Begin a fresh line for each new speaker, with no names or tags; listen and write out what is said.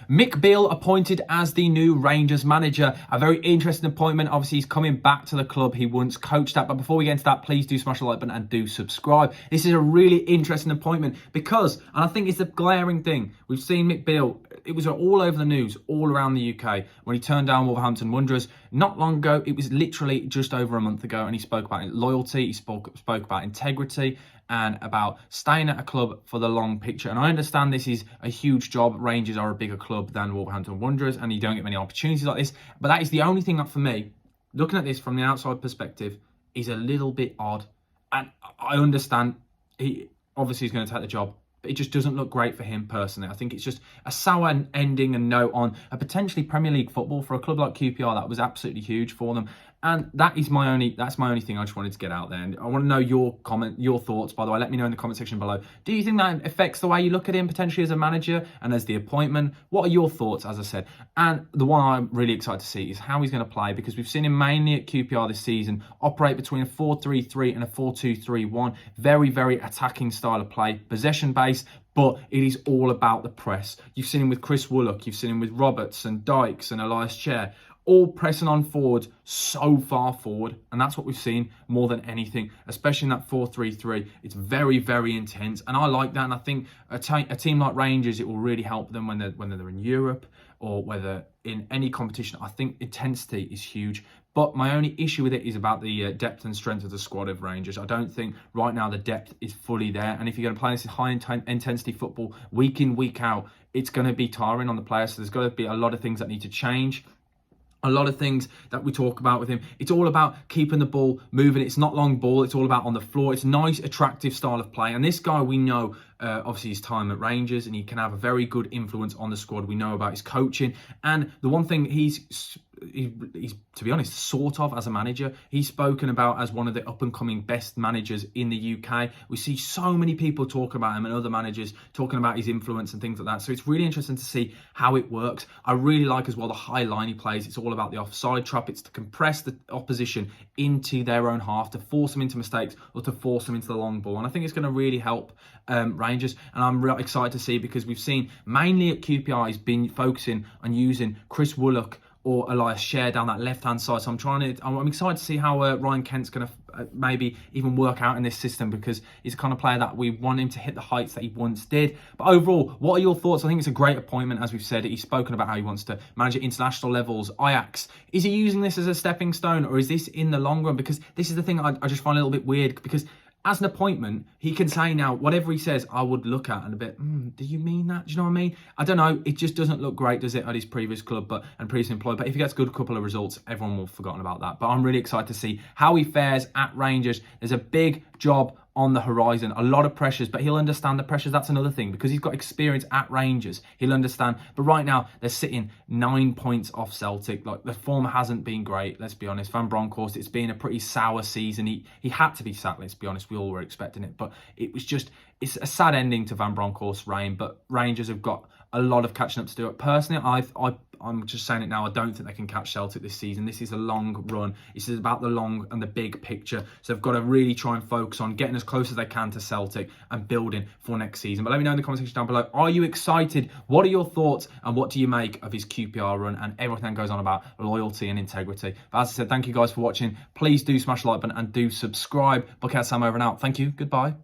Mick Beale appointed as the new Rangers manager. A very interesting appointment. Obviously, he's coming back to the club he once coached at. But before we get into that, please do smash the like button and do subscribe. This is a really interesting appointment because, and I think it's a glaring thing, we've seen Mick Beale, it was all over the news, all around the UK, when he turned down Wolverhampton Wanderers. Not long ago, it was literally just over a month ago, and he spoke about loyalty, he spoke about integrity, and about staying at a club for the long picture. And I understand this is a huge job. Rangers are a bigger club than Wolverhampton Wanderers, and you don't get many opportunities like this. But that is the only thing that, for me, looking at this from the outside perspective, is a little bit odd. And I understand he obviously is going to take the job, but it just doesn't look great for him personally. I think it's just a sour ending and note on a potentially Premier League football for a club like QPR that was absolutely huge for them. And that's my only thing I just wanted to get out there. And I want to know your thoughts, by the way. Let me know in the comment section below. Do you think that affects the way you look at him potentially as a manager and as the appointment? What are your thoughts, as I said? And the one I'm really excited to see is how he's going to play, because we've seen him mainly at QPR this season operate between a 4-3-3 and a 4-2-3-1. Very, very attacking style of play, possession-based, but it is all about the press. You've seen him with Chris Woollock, you've seen him with Roberts and Dykes and Elias Chair, all pressing on forward, so far forward. And that's what we've seen more than anything, especially in that 4-3-3. It's very, very intense. And I like that. And I think a team like Rangers, it will really help them when they're in Europe or whether in any competition. I think intensity is huge. But my only issue with it is about the depth and strength of the squad of Rangers. I don't think right now the depth is fully there. And if you're going to play this high intensity football week in, week out, it's going to be tiring on the players. So there's got to be a lot of things that need to change. A lot of things that we talk about with him. It's all about keeping the ball moving. It's not long ball. It's all about on the floor. It's a nice, attractive style of play. And this guy, we know, obviously his time at Rangers, and he can have a very good influence on the squad. We know about his coaching. And the one thing he's to be honest, sort of as a manager, he's spoken about as one of the up-and-coming best managers in the UK. We see so many people talk about him and other managers talking about his influence and things like that. So it's really interesting to see how it works. I really like as well the high line he plays. It's all about the offside trap. It's to compress the opposition into their own half, to force them into mistakes or to force them into the long ball. And I think it's going to really help Rangers. And I'm really excited to see, because we've seen mainly at QPR, he's been focusing on using Chris Woollock or Elias Chair down that left-hand side. So I'm excited to see how Ryan Kent's going to maybe even work out in this system, because he's the kind of player that we want him to hit the heights that he once did. But overall, what are your thoughts? I think it's a great appointment. As we've said, he's spoken about how he wants to manage at international levels. Ajax, is he using this as a stepping stone, or is this in the long run? Because this is the thing I just find a little bit weird, because as an appointment, he can say now, whatever he says, I would look at and a bit, do you mean that? Do you know what I mean? I don't know. It just doesn't look great, does it, at his previous club and previous employer? But if he gets a good couple of results, everyone will have forgotten about that. But I'm really excited to see how he fares at Rangers. There's a big job on the horizon, a lot of pressures, but he'll understand the pressures. That's another thing, because he's got experience at Rangers. He'll understand. But right now, they're sitting 9 points off Celtic. Like, the form hasn't been great, let's be honest. Van Bronckhorst, it's been a pretty sour season. He had to be sacked, let's be honest. We all were expecting it, but it's a sad ending to Van Bronckhorst's reign. But Rangers have got a lot of catching up to do. Personally, I'm just saying it now, I don't think they can catch Celtic this season. This is a long run. This is about the long and the big picture. So they've got to really try and focus on getting as close as they can to Celtic and building for next season. But let me know in the comment section down below. Are you excited? What are your thoughts? And what do you make of his QPR run and everything that goes on about loyalty and integrity? But as I said, thank you guys for watching. Please do smash the like button and do subscribe. Bucket Sam over and out. Thank you. Goodbye.